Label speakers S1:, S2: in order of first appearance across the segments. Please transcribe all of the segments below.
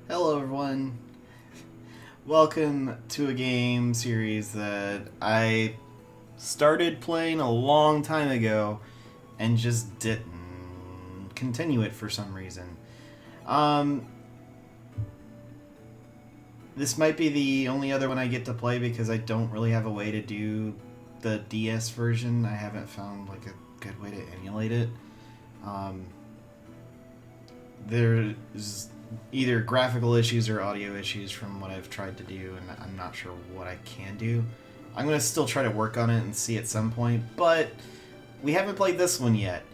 S1: Hello everyone. Welcome to a game series that I started playing a long time ago and just didn't continue it for some reason. This might be the only other one I get to play because I don't really have a way to do the DS version. I haven't found like a good way to emulate it. There's either graphical issues or audio issues from what I've tried to do, and I'm not sure what I can do. I'm going to still try to work on it and see at some point, but we haven't played this one yet.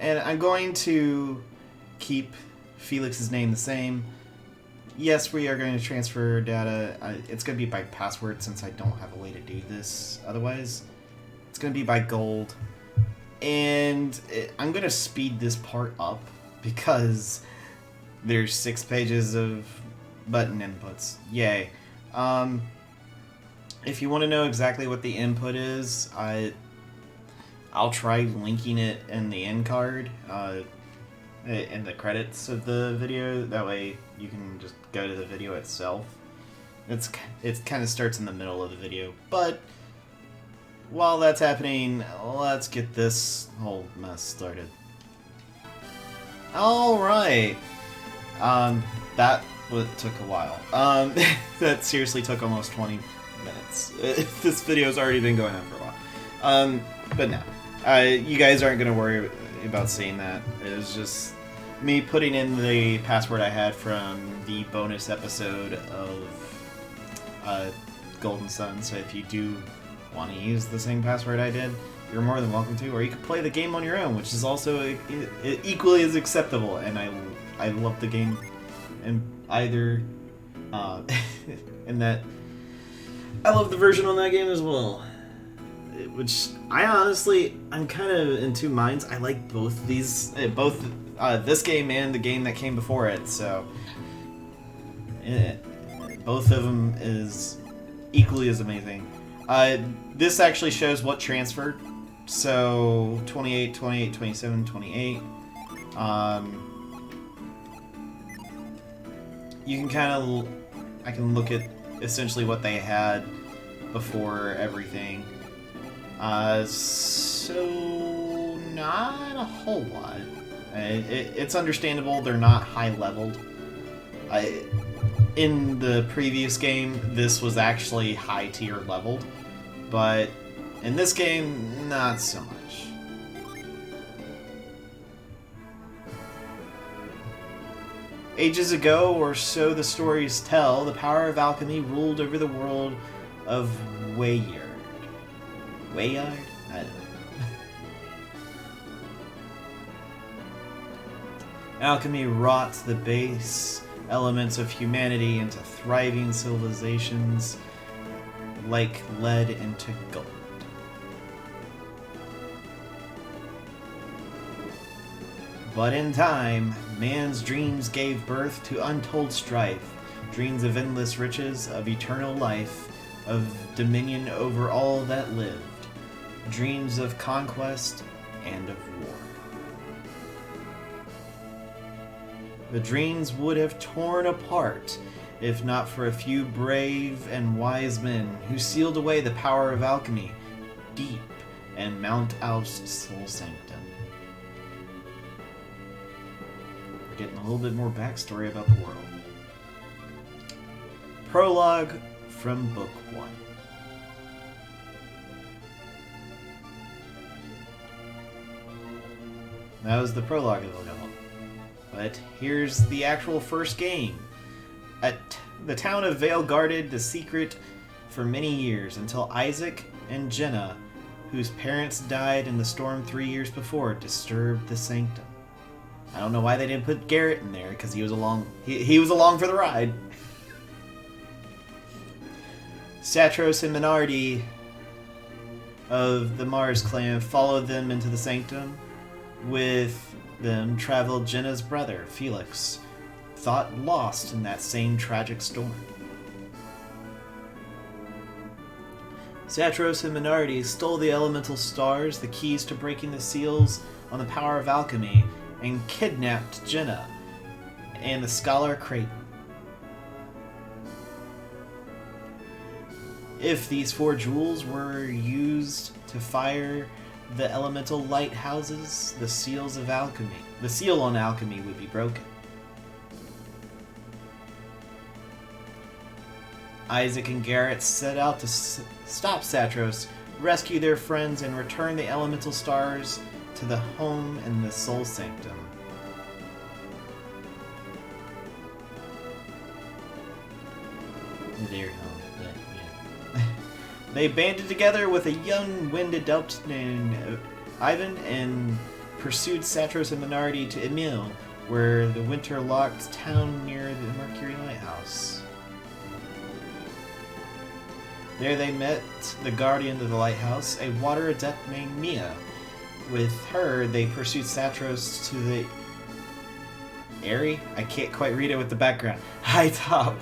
S1: And I'm going to keep Felix's name the same. Yes, we are going to transfer data. It's going to be by password since I don't have a way to do this otherwise. It's going to be by gold. And I'm going to speed this part up because there's 6 pages of button inputs. Yay. If you want to know exactly what the input is, I'll try linking it in the end card, in the credits of the video. That way you can just go to the video itself. It kind of starts in the middle of the video, but while that's happening, let's get this whole mess started. Alright. That took a while. That seriously took almost 20 minutes. This video's already been going on for a while. But no. You guys aren't going to worry about seeing that. It was just me putting in the password I had from the bonus episode of Golden Sun, so if you do want to use the same password I did, you're more than welcome to, or you can play the game on your own, which is also equally as acceptable, and I love the game in either, in that I love the version on that game as well, which I'm kind of in two minds. I like both these, this game and the game that came before it, so both of them is equally as amazing. This actually shows what transferred. So 28, 28, 27, 28. You can I can look at essentially what they had before everything. So not a whole lot. It's understandable they're not high leveled. In the previous game, this was actually high tier leveled, but in this game, not so much. Ages ago, or so the stories tell, the power of alchemy ruled over the world of Wayard. Wayard? I don't know. Alchemy wrought the base elements of humanity into thriving civilizations like lead into gold. But in time, man's dreams gave birth to untold strife, dreams of endless riches, of eternal life, of dominion over all that lived, dreams of conquest and of war. The dreams would have torn apart if not for a few brave and wise men who sealed away the power of alchemy deep in Mount Aust's soul sanctum. We're getting a little bit more backstory about the world. Prologue from Book 1. That was the prologue of the level. But here's the actual first game. The town of Vale guarded the secret for many years until Isaac and Jenna, whose parents died in the storm 3 years before, disturbed the sanctum. I don't know why they didn't put Garrett in there, because he was along. He was along for the ride. Satros and Minardi of the Mars clan followed them into the sanctum. With them traveled Jenna's brother, Felix, thought lost in that same tragic storm. Satros and Minardi stole the elemental stars, the keys to breaking the seals on the power of alchemy, and kidnapped Jenna and the scholar Creighton. If these 4 jewels were used to fire the elemental lighthouses, the seal on alchemy would be broken. Isaac and Garrett set out to stop Satros, rescue their friends, and return the elemental stars to the home in the Soul Sanctum. Their home, but yeah. They banded together with a young wind adept named Ivan and pursued Satros and Minardi to Emil, where the winter-locked town near the Mercury Lighthouse. There they met the guardian of the lighthouse, a water adept named Mia. With her, they pursued Satros to the Airy? I can't quite read it with the background. High top.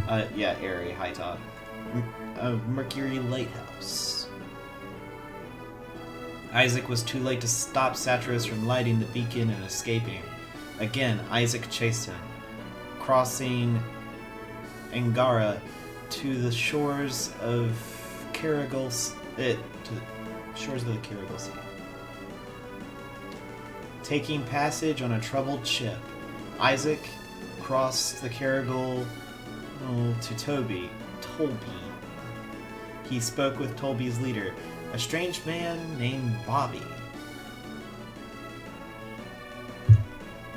S1: Airy, high top. Mercury Lighthouse. Isaac was too late to stop Satros from lighting the beacon and escaping. Again, Isaac chased him, crossing Angara to the shores of Caragol Sea. Taking passage on a troubled ship, Isaac crossed the Caragol to Tolby. He spoke with Tolby's leader, a strange man named Bobby.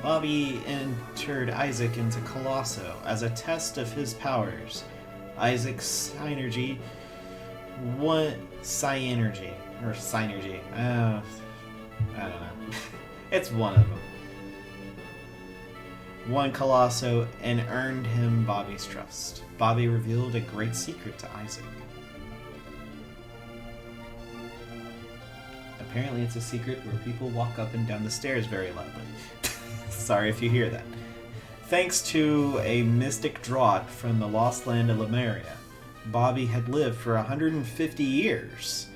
S1: Bobby entered Isaac into Colosso as a test of his powers. Isaac's synergy. I don't know. It's one of them. Won Colosso and earned him Bobby's trust. Bobby revealed a great secret to Isaac. Apparently it's a secret where people walk up and down the stairs very loudly. Sorry if you hear that. Thanks to a mystic draught from the lost land of Lemuria, Bobby had lived for 150 years.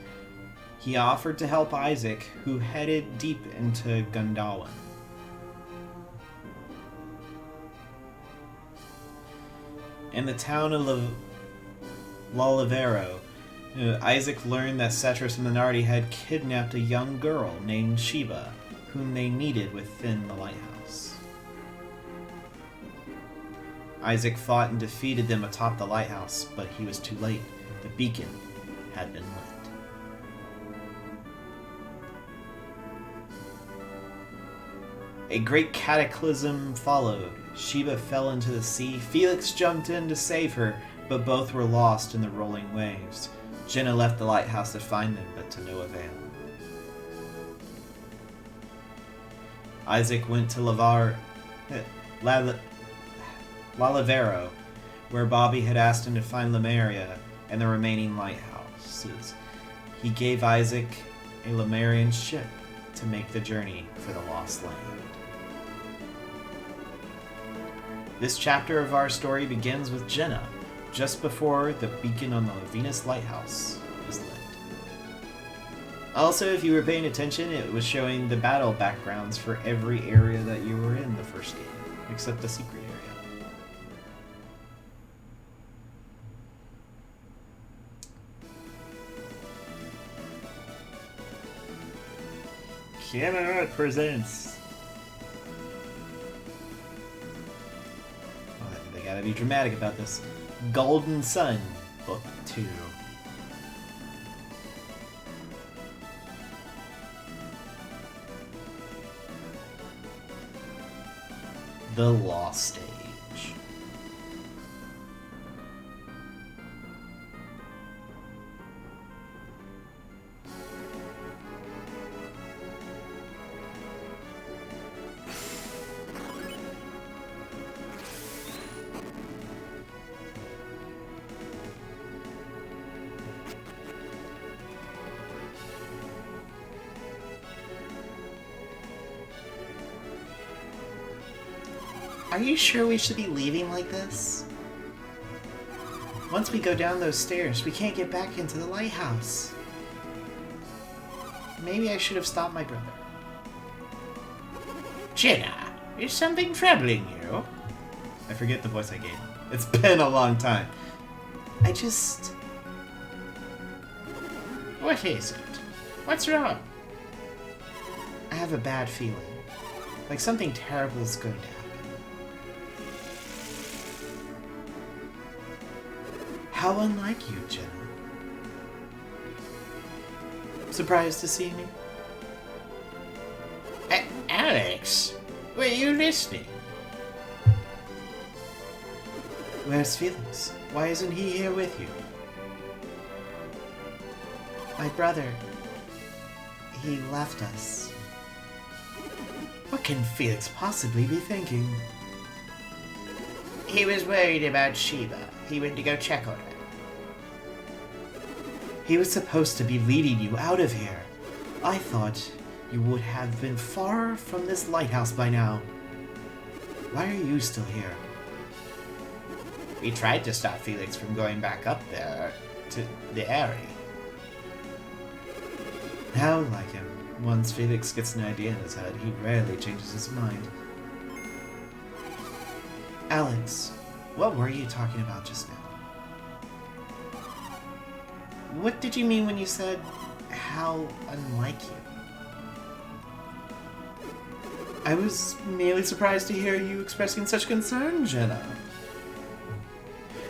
S1: He offered to help Isaac, who headed deep into Gundawin. In the town of Lalivero, Isaac learned that Satros and Minardi had kidnapped a young girl named Sheba, whom they needed within the lighthouse. Isaac fought and defeated them atop the lighthouse, but he was too late. The beacon had been lit. A great cataclysm followed. Sheba fell into the sea. Felix jumped in to save her, but both were lost in the rolling waves. Jenna left the lighthouse to find them, but to no avail. Isaac went to Lalivero, where Bobby had asked him to find Lemuria and the remaining lighthouses. He gave Isaac a Lemurian ship to make the journey for the Lost Land. This chapter of our story begins with Jenna, just before the beacon on the Venus Lighthouse is lit. Also, if you were paying attention, it was showing the battle backgrounds for every area that you were in the first game, except the secret area. Camelot presents. Oh, they gotta be dramatic about this. Golden Sun, Book 2. The Lost Stage. Are you sure we should be leaving like this? Once we go down those stairs, we can't get back into the lighthouse. Maybe I should have stopped my brother. Jenna, Is something troubling you? I forget the voice I gave. It's been a long time. What is it? What's wrong? I have a bad feeling. Like something terrible is going to happen. How unlike you, Jenna. Surprised to see me? Alex, were you listening? Where's Felix? Why isn't he here with you? My brother, he left us. What can Felix possibly be thinking? He was worried about Sheba. He went to go check on her. He was supposed to be leading you out of here. I thought you would have been far from this lighthouse by now. Why are you still here? We tried to stop Felix from going back up there to the area. How like him. Once Felix gets an idea in his head, he rarely changes his mind. Alex, what were you talking about just now? What did you mean when you said, how unlike you? I was merely surprised to hear you expressing such concern, Jenna.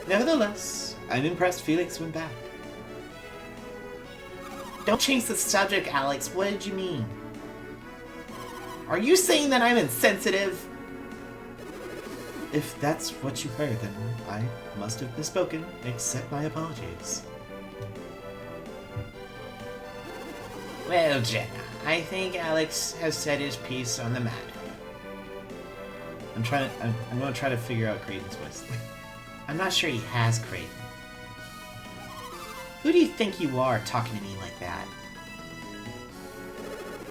S1: Nevertheless, I'm impressed Felix went back. Don't change the subject, Alex. What did you mean? Are you saying that I'm insensitive? If that's what you heard, then I must have misspoken. Accept my apologies. Well, Jenna, I think Alex has said his piece on the matter. I'm going to try to figure out Creighton's voice. I'm not sure he has Creighton. Who do you think you are talking to me like that?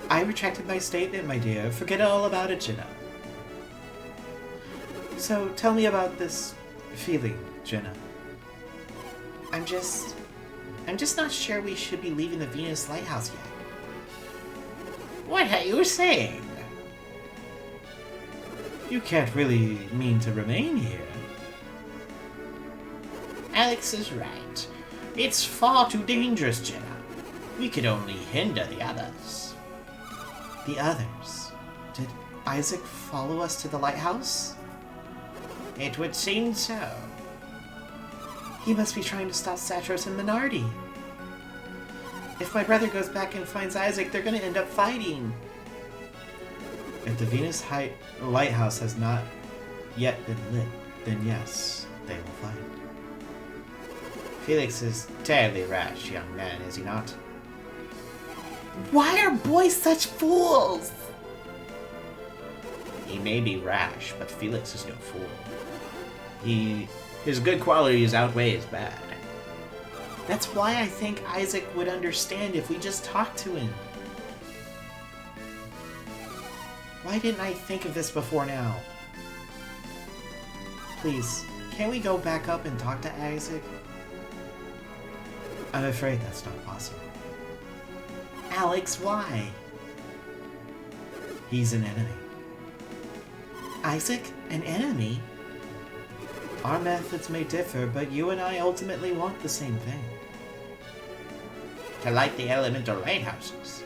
S1: I retracted my statement, my dear. Forget all about it, Jenna. So, tell me about this feeling, Jenna. I'm just not sure we should be leaving the Venus Lighthouse yet. What are you saying? You can't really mean to remain here. Alex is right. It's far too dangerous, Jenna. We could only hinder the others. The others? Did Isaac follow us to the lighthouse? It would seem so. He must be trying to stop Satros and Minardi. If my brother goes back and finds Isaac, they're going to end up fighting. If the Venus Lighthouse has not yet been lit, then yes, they will fight. Felix is terribly rash, young man, is he not? Why are boys such fools? He may be rash, but Felix is no fool. His good qualities outweigh his bad. That's why I think Isaac would understand if we just talked to him. Why didn't I think of this before now? Please, can't we go back up and talk to Isaac? I'm afraid that's not possible. Alex, why? He's an enemy. Isaac, an enemy? Our methods may differ, but you and I ultimately want the same thing. To light the elemental lighthouses.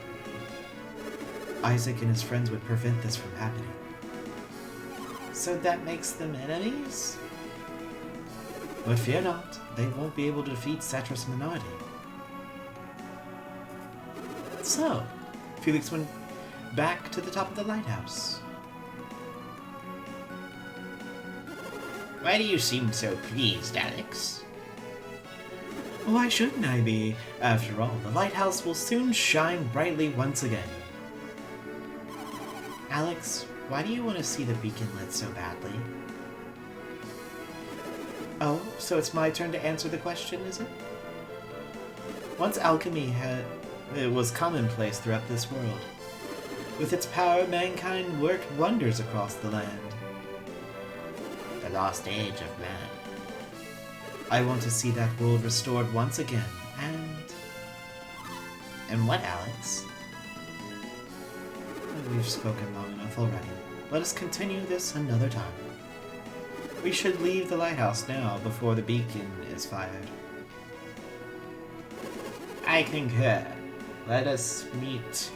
S1: Isaac and his friends would prevent this from happening. So that makes them enemies? But fear not, they won't be able to defeat Satros Minardi. So, Felix went back to the top of the lighthouse. Why do you seem so pleased, Alex? Why shouldn't I be? After all, the lighthouse will soon shine brightly once again. Alex, why do you want to see the beacon lit so badly? Oh, so it's my turn to answer the question, is it? Once alchemy was commonplace throughout this world. With its power, mankind worked wonders across the land. The lost age of man. I want to see that world restored once again, and what, Alex? We've spoken long enough already. let us continue this another time. We should leave the lighthouse now before the beacon is fired. I concur. Let us meet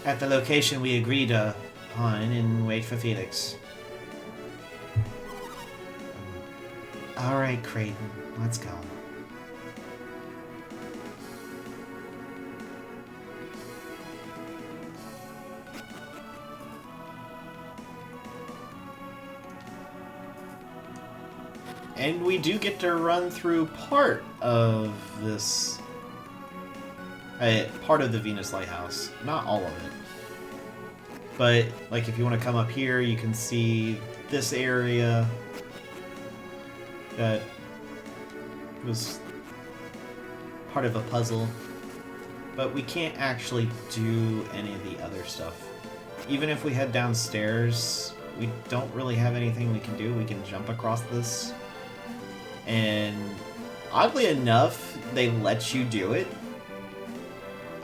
S1: at the location we agreed upon and wait for Felix. Alright, Creighton, let's go. And we do get to run through part of this... part of the Venus Lighthouse. Not all of it. But, like, if you want to come up here, you can see this area that was part of a puzzle. But we can't actually do any of the other stuff. Even if we head downstairs, we don't really have anything we can do. We can jump across this. And oddly enough, they let you do it.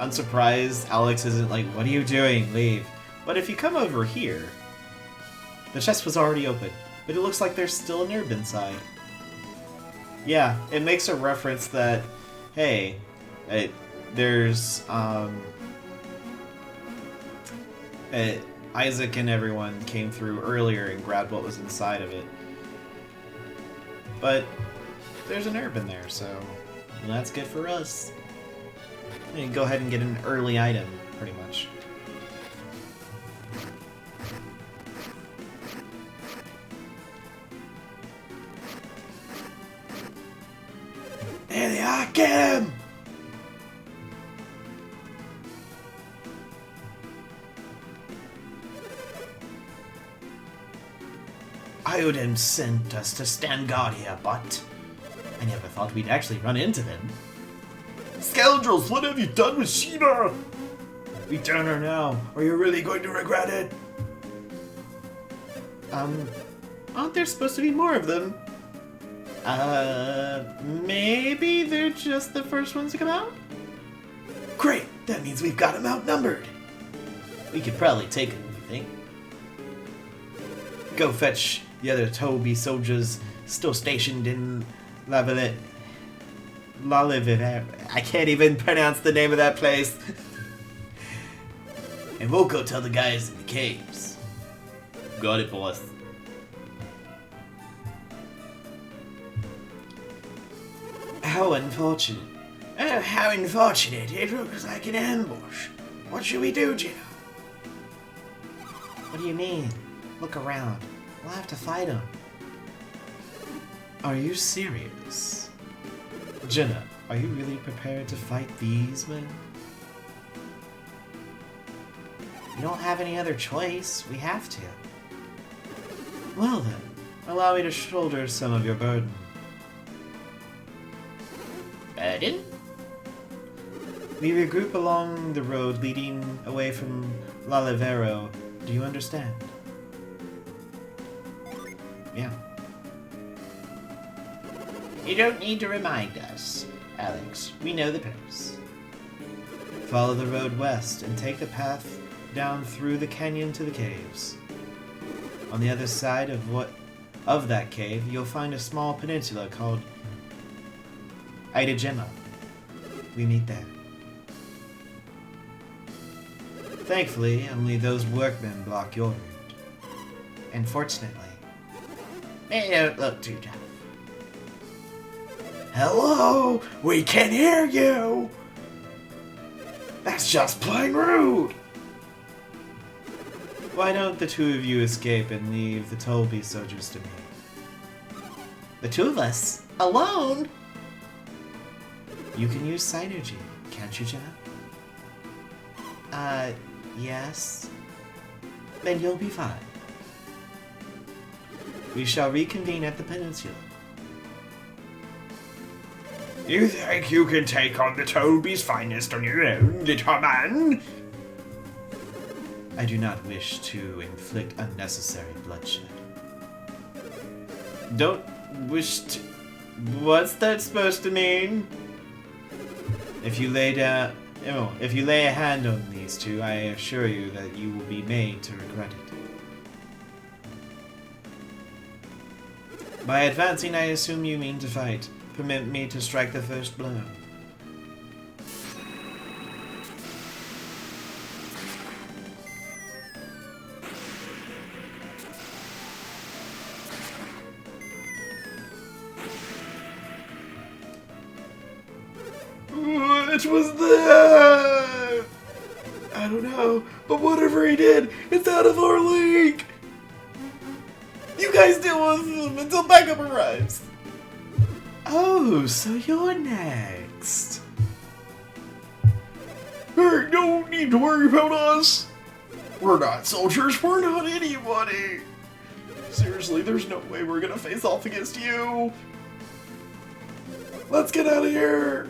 S1: I'm surprised Alex isn't like, what are you doing? Leave. But if you come over here, the chest was already open, but it looks like there's still an herb inside. Yeah, it makes a reference that, hey, there's, Isaac and everyone came through earlier and grabbed what was inside of it. But there's an herb in there, so that's good for us. You can go ahead and get an early item, pretty much. There they are, get him! Iodin sent us to stand guard here, but I never thought we'd actually run into them. Scoundrels, what have you done with Sheba? Return her now, or you're really going to regret it. Aren't there supposed to be more of them? Maybe they're just the first ones to come out? Great, that means we've got them outnumbered. We could probably take them, you think? Go fetch the other Toby soldiers still stationed in Lalivere. I can't even pronounce the name of that place. And we'll go tell the guys in the caves. Got it, boss. How unfortunate. Oh, how unfortunate. It looks like an ambush. What should we do, Gina? What do you mean? Look around. We'll have to fight them. Are you serious? Jenna, are you really prepared to fight these men? We don't have any other choice. We have to. Well then, allow me to shoulder some of your burden. Burden? We regroup along the road leading away from Lalivere. Do you understand? Yeah. You don't need to remind us, Alex. We know the place. Follow the road west and take the path down through the canyon to the caves. On the other side of that cave, you'll find a small peninsula called Ida Gemma. We meet there. Thankfully, only those workmen block your route. And fortunately, they don't look too tough. Hello? We can hear you! That's just plain rude! Why don't the two of you escape and leave the Toby soldiers to me? The two of us? Alone? You can use Synergy, can't you, Jenna? Yes. Then you'll be fine. We shall reconvene at the peninsula. You think you can take on the Toby's finest on your own, little man? I do not wish to inflict unnecessary bloodshed. Don't wish to... What's that supposed to mean? If you lay a hand on these two, I assure you that you will be made to regret it. By advancing, I assume you mean to fight. Permit me to strike the first blow. What was that? I don't know, but whatever he did, it's out of our league! You guys deal with him until backup arrives! Oh, so you're next. Hey, don't need to worry about us! We're not soldiers, we're not anybody! Seriously, there's no way we're gonna face off against you! Let's get out of here!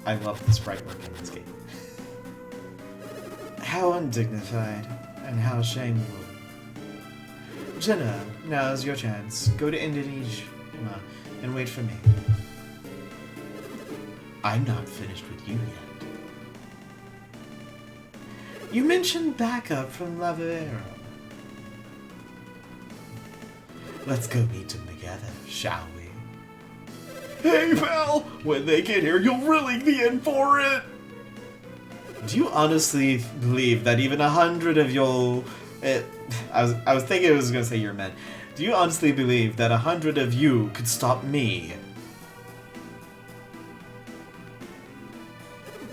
S1: I love the sprite work in this game. How undignified, and how shameful. Jenna, now's your chance. Go to Indonesia and wait for me. I'm not finished with you yet. You mentioned backup from Lavero. Let's go meet them together, shall we? Hey, pal! When they get here, you'll really be in for it! Do you honestly believe that even 100 of your... I was thinking it was going to say your men. Do you honestly believe that 100 of you could stop me?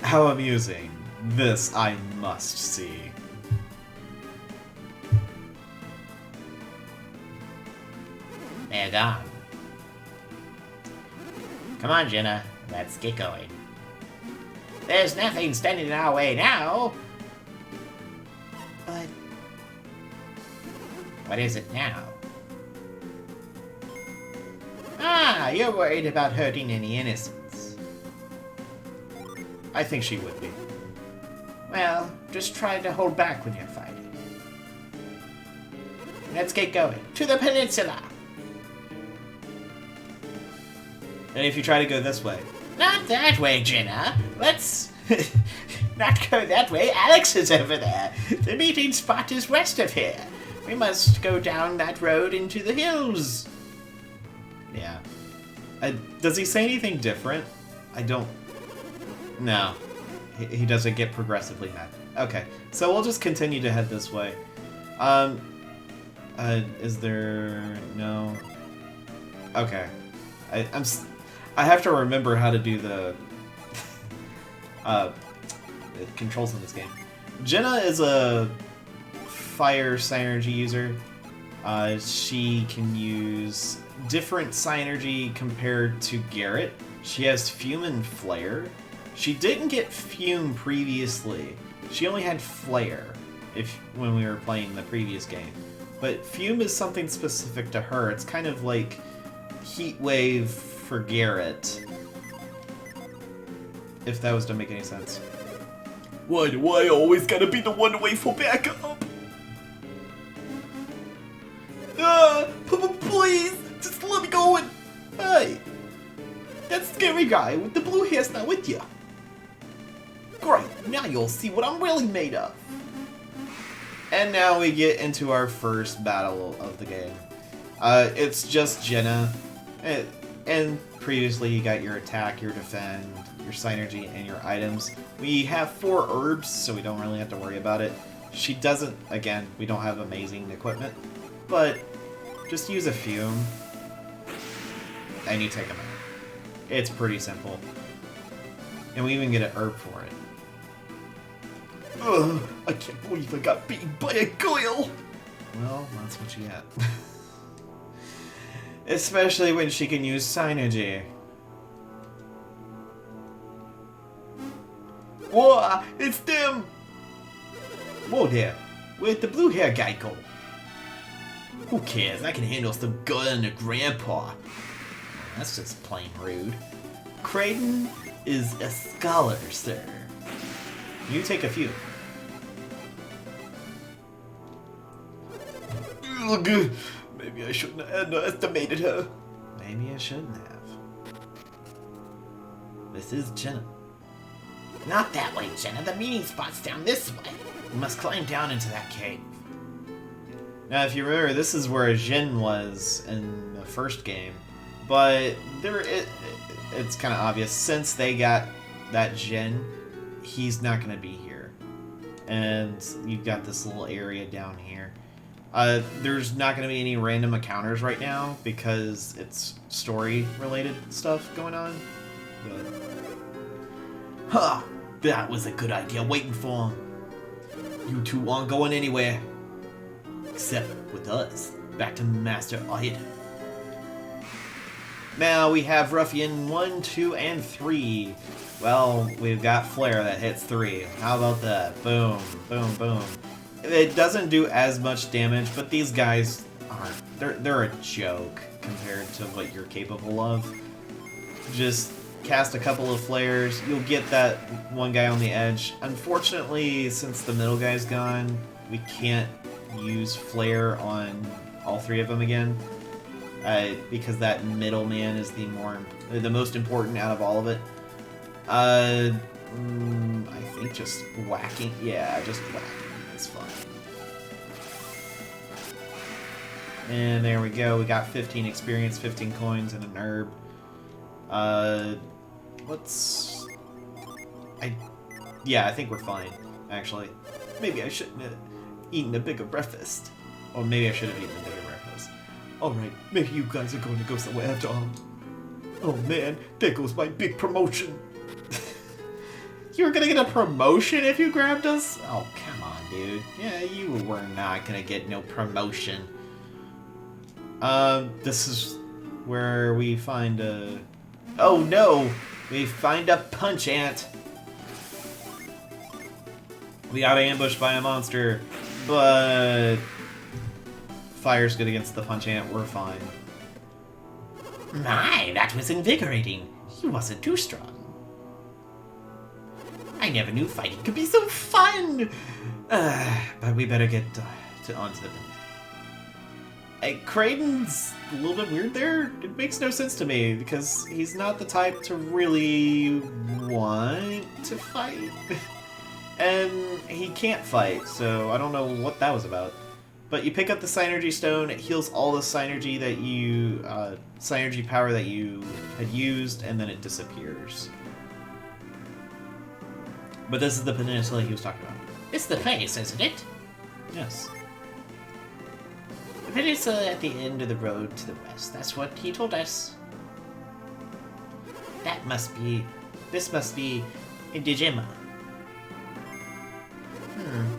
S1: How amusing. This I must see.
S2: They're gone. Come on, Jenna. Let's get going. There's nothing standing in our way now. But... what is it now? Ah, you're worried about hurting any innocents.
S1: I think she would be.
S2: Well, just try to hold back when you're fighting. Let's get going. To the peninsula!
S1: And if you try to go this way?
S2: Not that way, Jenna. Let's... not go that way. Alex is over there. The meeting spot is west of here. We must go down that road into the hills.
S1: Yeah. Does he say anything different? I don't... No. He doesn't get progressively mad. Okay, so we'll just continue to head this way. Is there... no... Okay. I have to remember how to do the controls in this game. Jenna is a fire synergy user. She can use different synergy compared to Garrett. She has Fume and Flare. She didn't get Fume previously. She only had Flare when we were playing the previous game. But Fume is something specific to her. It's kind of like Heat Wave for Garrett. If that was to make any sense. Why do I always gotta be the one to wait for backup? Please, just let me go and... Hey, that scary guy with the blue hair's not with you. Great, now you'll see what I'm really made of. And now we get into our first battle of the game. It's just Jenna. And previously you got your attack, your defend, your synergy, and your items. We have 4 herbs, so we don't really have to worry about it. She doesn't, again, we don't have amazing equipment, but just use a Fume, and you take them out. It's pretty simple. And we even get an herb for it. Ugh, I can't believe I got beaten by a goyle! Well, that's what you get. Especially when she can use synergy. Whoa, it's them! Whoa there, where'd the blue hair guy go? Who cares? I can handle some gun to Grandpa. That's just plain rude. Creighton is a scholar, sir. You take a few. Ugh, maybe I shouldn't have underestimated her. Maybe I shouldn't have. This is Jenna.
S2: Not that way, Jenna. The meeting spot's down this way.
S1: We must climb down into that cave. Now, if you remember, this is where Jin was in the first game, but it's kind of obvious since they got that Jin, he's not going to be here. And you've got this little area down here. There's not going to be any random encounters right now because it's story-related stuff going on. But... Ha! That was a good idea, waiting for him. You two aren't going anywhere. Except with us. Back to Master Id. Now we have Ruffian 1, 2, and 3. Well, we've got Flare that hits 3. How about that? Boom, boom, boom. It doesn't do as much damage, but these guys aren't. They're a joke compared to what you're capable of. Just cast a couple of flares. You'll get that one guy on the edge. Unfortunately, since the middle guy's gone, we can't use flare on all 3 of them again. Because that middle man is the most important out of all of it. I think just whacking. Yeah, just whacking is fine. And there we go. We got 15 experience, 15 coins, and an herb. Yeah, I think we're fine, actually. Maybe I shouldn't have eaten a bigger breakfast. Or maybe I should have eaten a bigger breakfast. Alright, maybe you guys are going to go somewhere after all. Oh man, there goes my big promotion. You were gonna get a promotion if you grabbed us? Oh, come on, dude. Yeah, you were not gonna get no promotion. This is where we find a... Oh no! We find a punch ant. We got ambushed by a monster, but fire's good against the punch ant. We're fine.
S2: My, that was invigorating. He wasn't too strong. I never knew fighting could be so fun.
S1: But we better get onto the... Hey, Kraden's a little bit weird there. It makes no sense to me, because he's not the type to really want to fight. And he can't fight, so I don't know what that was about. But you pick up the Synergy Stone, it heals all the Synergy that you... Synergy power that you had used, and then it disappears. But this is the peninsula he was talking about.
S2: It's the place, isn't it?
S1: Yes.
S2: The peninsula at the end of the road to the west. That's what he told us. This must be Indijima.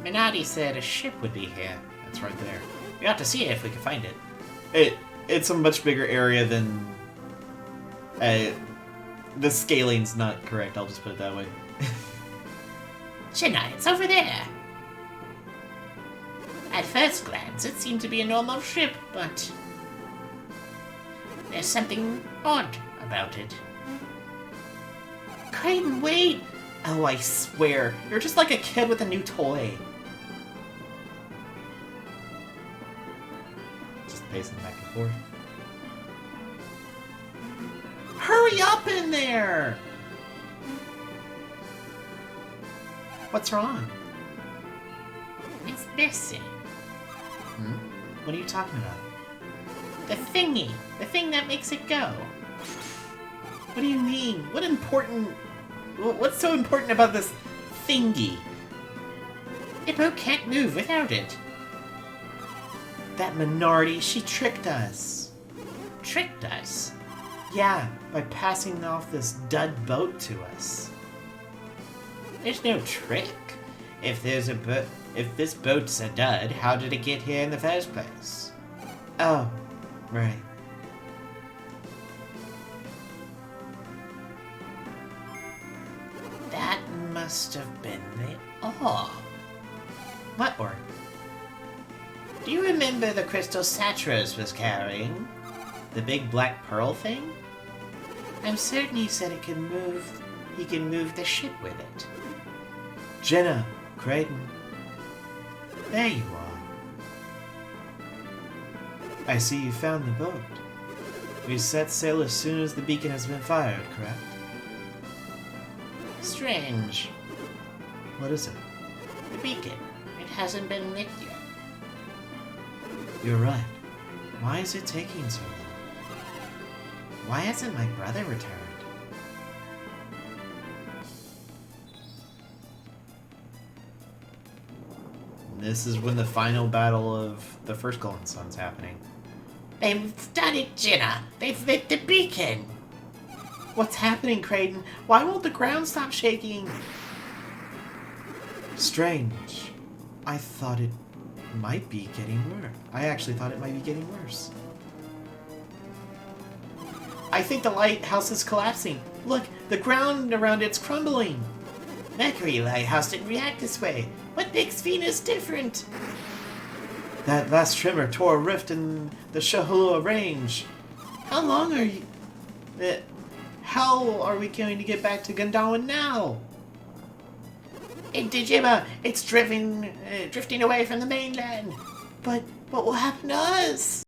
S2: Minardi said a ship would be here.
S1: It's right there.
S2: We ought to see it if we can find it.
S1: It's a much bigger area than... the scaling's not correct, I'll just put it that way.
S2: Chennai, it's over there. At first glance, it seemed to be a normal ship, but there's something odd about it.
S1: Kraden, wait! Oh, I swear, you're just like a kid with a new toy. Just pacing back and forth. Hurry up in there! What's wrong?
S2: It's missing.
S1: What are you talking about?
S2: The thingy. The thing that makes it go.
S1: What do you mean? What's so important about this thingy?
S2: The boat can't move without it.
S1: That Minardi, she tricked us.
S2: Tricked us?
S1: Yeah, by passing off this dud boat to us.
S2: There's no trick. If this boat's a dud, how did it get here in the first place?
S1: Oh, right.
S2: That must have been the orb.
S1: What orb?
S2: Do you remember the crystal Satros was carrying?
S1: The big black pearl thing?
S2: I'm certain he said it can move. He can move the ship with it.
S1: Jenna, Kraden. There you are. I see you found the boat. We set sail as soon as the beacon has been fired, correct?
S2: Strange.
S1: What is it?
S2: The beacon. It hasn't been lit yet.
S1: You're right. Why is it taking so long?
S2: Why hasn't my brother returned?
S1: This is when the final battle of the first Golden Sun's happening.
S2: They've done it, Jenna. They've lit the beacon.
S1: What's happening, Creighton? Why won't the ground stop shaking? Strange. I thought it might be getting worse. I actually thought it might be getting worse. I think the lighthouse is collapsing. Look, the ground around it's crumbling.
S2: Mercury Lighthouse didn't react this way. What makes Venus different?
S1: That last tremor tore a rift in the Shahula Range. How long are you... how are we going to get back to Gundawin now?
S2: In Dejima, it's drifting away from the mainland.
S1: But what will happen to us?